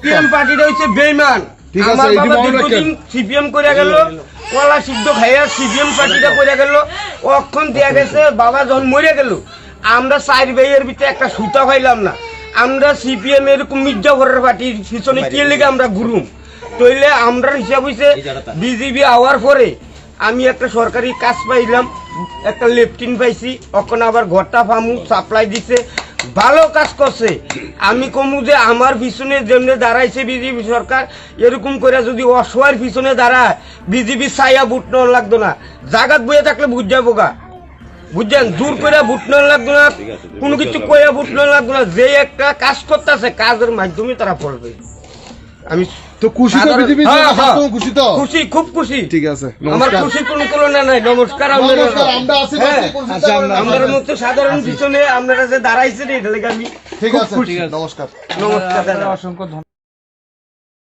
CPM পার্টিটা হচ্ছে বেইমান। আমার বাবা দীর্ঘদিন সিপিএম করে গেল, কলা সিদ্ধ খাইয়া সিপিএম পার্টিটা করে গেল, অক্ষণ দেয়া গেছে বাবা যখন মরে গেল আমরা 4 ভাইয়ের ভিতরে একটা সুতা পাইলাম না। আমরা সিপিএম এরকম মির্জাফরের পার্টির পিছনে কে লেগে আমরা ঘুরুম? তইলে আমরা হিসাব হইছে বিজেপি আওয়ার পরে আমি একটা সরকারি কাজ পাইলাম, একটা লেফটিন পাইছি, এখন আবার ঘরটা ফামু সাপ্লাই দিছে, ভালো কাজ করছে। আমি কমু যে আমার পিছনে যেমনি দাঁড়াইছে বিজেপি সরকার, এরকম করে যদি অসহায়ের পিছনে দাঁড়ায় বিজেপি ছাইয়া বুট নেওয়া লাগতো না, জাগাত বইয়ে থাকলে বুঝ যাবো গা, বুঝছেন? দূর করে বুট নেওয়া লাগতো না, কোনো কিছু কইয়া বুট নেওয়া লাগতো না। যে একটা কাজ করতেছে কাজের মাধ্যমে তারা পড়বে। আমি তো খুশি তো বিজেপি, খুশি তো? খুশি, খুব খুশি। ঠিক আছে, আমার খুশির কোনো তুলনা নাই। নমস্কার। আমরা আছি, আমাদের মতো সাধারণ পিছনে আপনারা যে দাঁড়াইছেন এটা লেগে আমি ঠিক আছে, খুশি। নমস্কার। নমস্কার দাদা, অসংখ্য ধন্যবাদ।